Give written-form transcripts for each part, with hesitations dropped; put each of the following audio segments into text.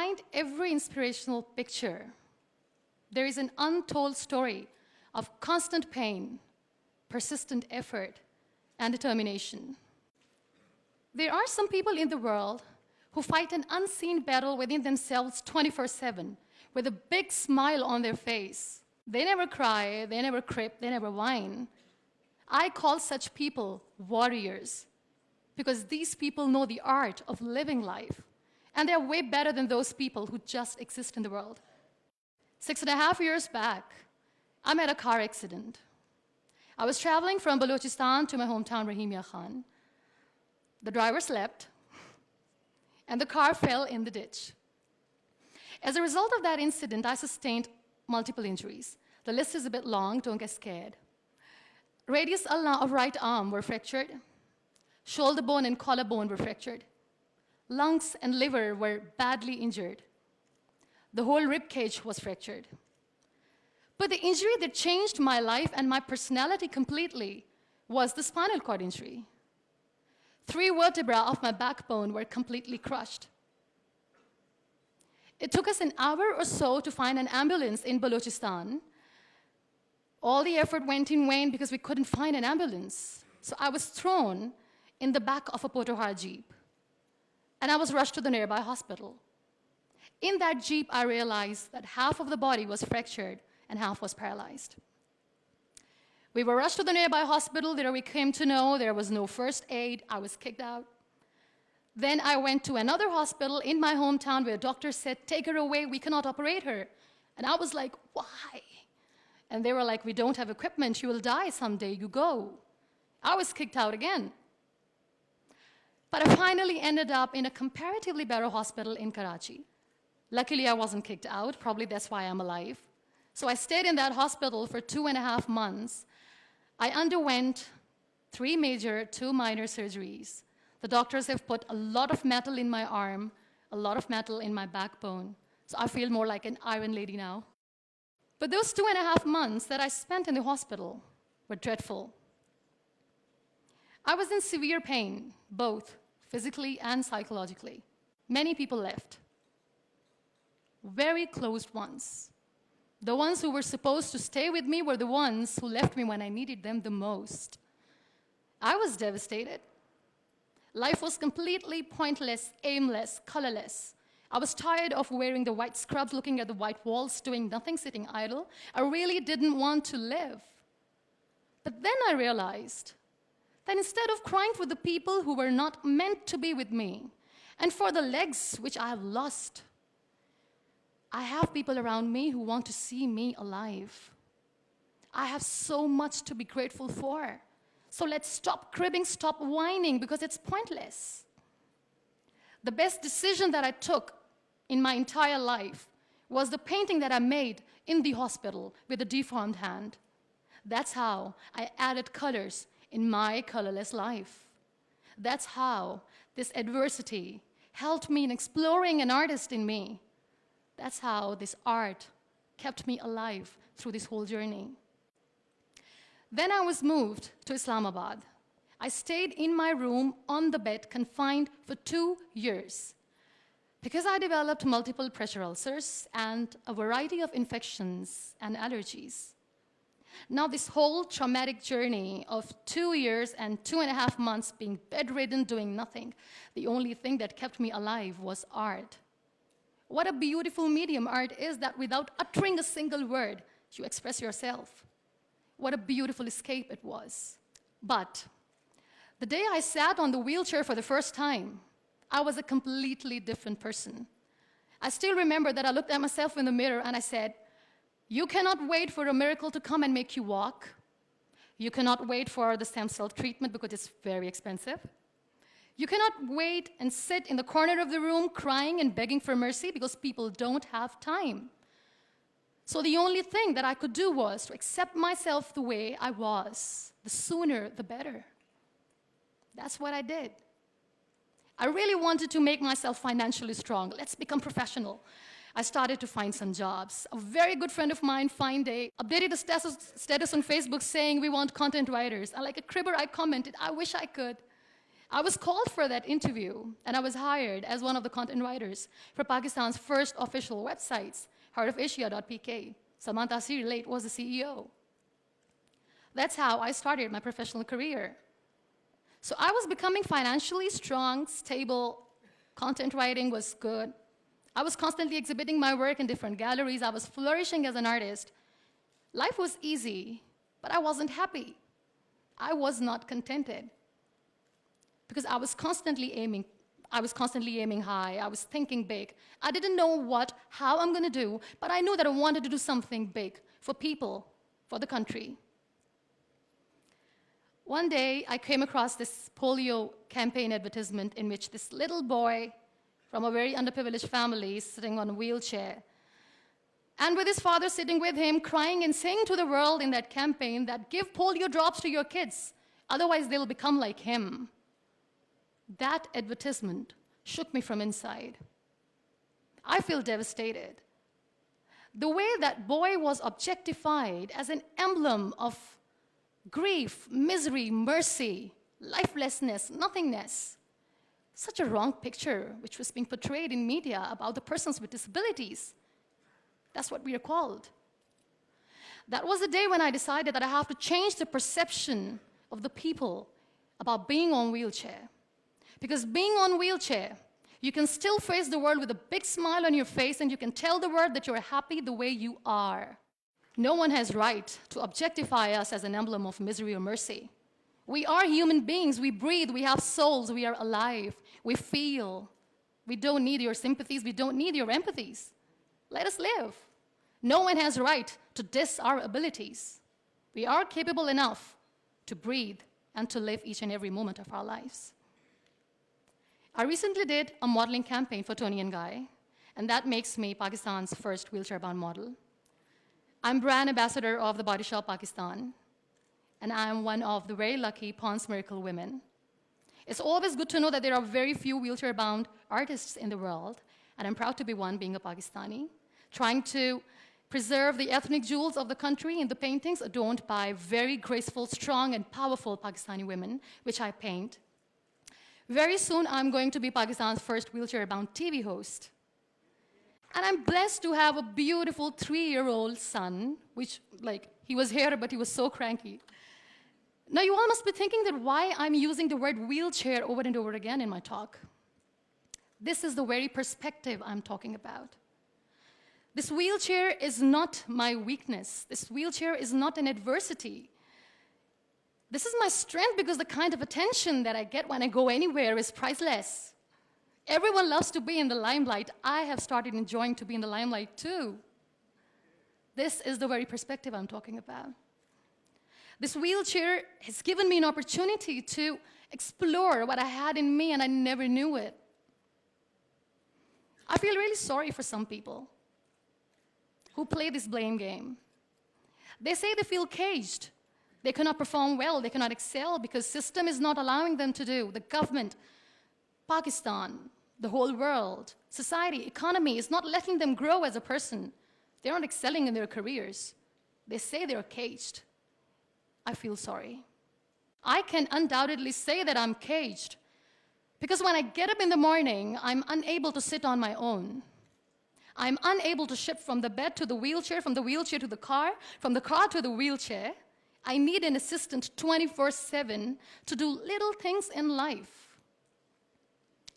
behind every inspirational picture, there is an untold story of constant pain, persistent effort, and determination. There are some people in the world who fight an unseen battle within themselves 24/7 with a big smile on their face. They never cry, they never crip, they never whine. I call such people warriors because these people know the art of living life, and they're way better than those people who just exist in the world. 6.5 years back, I met a car accident. I was traveling from Balochistan to my hometown, Rahimia Khan. The driver slept, and the car fell in the ditch. As a result of that incident, I sustained multiple injuries. The list is a bit long, don't get scared. Radius ulna of right arm were fractured. Shoulder bone and collarbone were fractured. Lungs and liver were badly injured. The whole rib cage was fractured. But the injury that changed my life and my personality completely was the spinal cord injury. 3 vertebrae of my backbone were completely crushed. It took us an hour or so to find an ambulance in Balochistan. All the effort went in vain because we couldn't find an ambulance. So I was thrown in the back of a Potohar Jeep, and I was rushed to the nearby hospital. In that Jeep, I realized that half of the body was fractured and half was paralyzed. We were rushed to the nearby hospital. There we came to know there was no first aid. I was kicked out. Then I went to another hospital in my hometown where doctors said, "Take her away, we cannot operate her." And I was like, "Why?" And they were like, "We don't have equipment, you will die someday, you go." I was kicked out again. But I finally ended up in a comparatively better hospital in Karachi. Luckily, I wasn't kicked out. Probably that's why I'm alive. So I stayed in that hospital for 2.5 months. I underwent 3 major, 2 minor surgeries. The doctors have put a lot of metal in my arm, a lot of metal in my backbone. So I feel more like an iron lady now. But those 2.5 months that I spent in the hospital were dreadful. I was in severe pain, both physically and psychologically. Many people left. Very close ones. The ones who were supposed to stay with me were the ones who left me when I needed them the most. I was devastated. Life was completely pointless, aimless, colorless. I was tired of wearing the white scrubs, looking at the white walls, doing nothing, sitting idle. I really didn't want to live. But then I realized that instead of crying for the people who were not meant to be with me, and for the legs which I have lost, I have people around me who want to see me alive. I have so much to be grateful for. So let's stop cribbing, stop whining, because it's pointless. The best decision that I took in my entire life was the painting that I made in the hospital with a deformed hand. That's how I added colors in my colorless life. That's how this adversity helped me in exploring an artist in me. That's how this art kept me alive through this whole journey. Then I was moved to Islamabad. I stayed in my room on the bed, confined for 2 years, because I developed multiple pressure ulcers and a variety of infections and allergies. Now, this whole traumatic journey of 2 years and 2.5 months being bedridden, doing nothing, the only thing that kept me alive was art. What a beautiful medium art is, that without uttering a single word, you express yourself. What a beautiful escape it was. But the day I sat on the wheelchair for the first time, I was a completely different person. I still remember that I looked at myself in the mirror and I said, "You cannot wait for a miracle to come and make you walk. You cannot wait for the stem cell treatment because it's very expensive. You cannot wait and sit in the corner of the room crying and begging for mercy because people don't have time." So the only thing that I could do was to accept myself the way I was. The sooner, the better. That's what I did. I really wanted to make myself financially strong. Let's become professional. I started to find some jobs. A very good friend of mine, Fine Day, updated the status on Facebook saying we want content writers. And like a cribber, I commented, "I wish I could." I was called for that interview, and I was hired as one of the content writers for Pakistan's first official websites, heartofasia.pk. Salman Taseer late was the CEO. That's how I started my professional career. So I was becoming financially strong, stable, content writing was good. I was constantly exhibiting my work in different galleries. I was flourishing as an artist. Life was easy, but I wasn't happy. I was not contented because I was constantly aiming high. I was thinking big. I didn't know how I'm going to do, but I knew that I wanted to do something big for people, for the country. One day, I came across this polio campaign advertisement in which this little boy from a very underprivileged family is sitting on a wheelchair, and with his father sitting with him, crying and saying to the world in that campaign that give polio drops to your kids, otherwise they'll become like him. That advertisement shook me from inside. I feel devastated. The way that boy was objectified as an emblem of grief, misery, mercy, lifelessness, nothingness. Such a wrong picture which was being portrayed in media about the persons with disabilities. That's what we are called. That was the day when I decided that I have to change the perception of the people about being on wheelchair. Because being on wheelchair, you can still face the world with a big smile on your face, and you can tell the world that you're happy the way you are. No one has right to objectify us as an emblem of misery or mercy. We are human beings. We breathe. We have souls. We are alive. We feel. We don't need your sympathies. We don't need your empathies. Let us live. No one has right to diss our abilities. We are capable enough to breathe and to live each and every moment of our lives. I recently did a modeling campaign for Toni & Guy, and that makes me Pakistan's first wheelchair-bound model. I'm brand ambassador of the Body Shop Pakistan, and I'm one of the very lucky Pond's Miracle women. It's always good to know that there are very few wheelchair-bound artists in the world, and I'm proud to be one, being a Pakistani, trying to preserve the ethnic jewels of the country in the paintings adorned by very graceful, strong, and powerful Pakistani women, which I paint. Very soon, I'm going to be Pakistan's first wheelchair-bound TV host. And I'm blessed to have a beautiful 3-year-old son, which, he was here, but he was so cranky. Now, you all must be thinking that why I'm using the word wheelchair over and over again in my talk. This is the very perspective I'm talking about. This wheelchair is not my weakness. This wheelchair is not an adversity. This is my strength because the kind of attention that I get when I go anywhere is priceless. Everyone loves to be in the limelight. I have started enjoying to be in the limelight too. This is the very perspective I'm talking about. This wheelchair has given me an opportunity to explore what I had in me, and I never knew it. I feel really sorry for some people who play this blame game. They say they feel caged. They cannot perform well, they cannot excel because system is not allowing them to do. The government, Pakistan, the whole world, society, economy is not letting them grow as a person. They're not excelling in their careers. They say they're caged. I feel sorry. I can undoubtedly say that I'm caged because when I get up in the morning, I'm unable to sit on my own. I'm unable to shift from the bed to the wheelchair, from the wheelchair to the car, from the car to the wheelchair. I need an assistant 24/7 to do little things in life.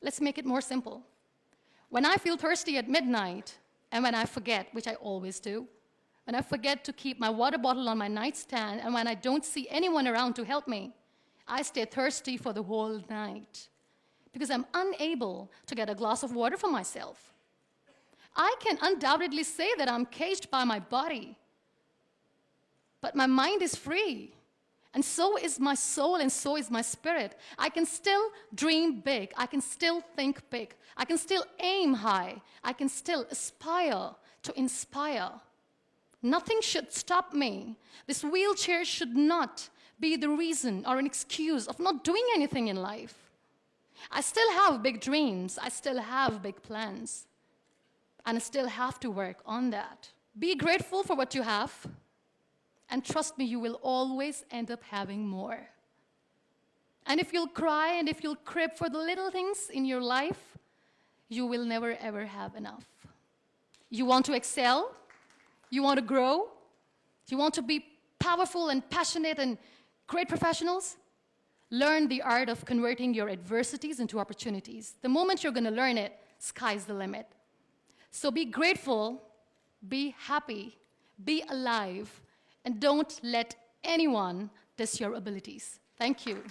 Let's make it more simple. When I feel thirsty at midnight, and when I forget, which I always do, when I forget to keep my water bottle on my nightstand, and when I don't see anyone around to help me, I stay thirsty for the whole night because I'm unable to get a glass of water for myself. I can undoubtedly say that I'm caged by my body, but my mind is free, and so is my soul, and so is my spirit. I can still dream big. I can still think big. I can still aim high. I can still aspire to inspire. Nothing should stop me. This wheelchair should not be the reason or an excuse of not doing anything in life. I still have big dreams. I still have big plans. And I still have to work on that. Be grateful for what you have. And trust me, you will always end up having more. And if you'll cry and if you'll crib for the little things in your life, you will never ever have enough. You want to excel, you want to grow, you want to be powerful and passionate and great professionals, learn the art of converting your adversities into opportunities. The moment you're going to learn it, sky's the limit. So be grateful, be happy, be alive, and don't let anyone diss your abilities. Thank you.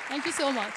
Thank you so much.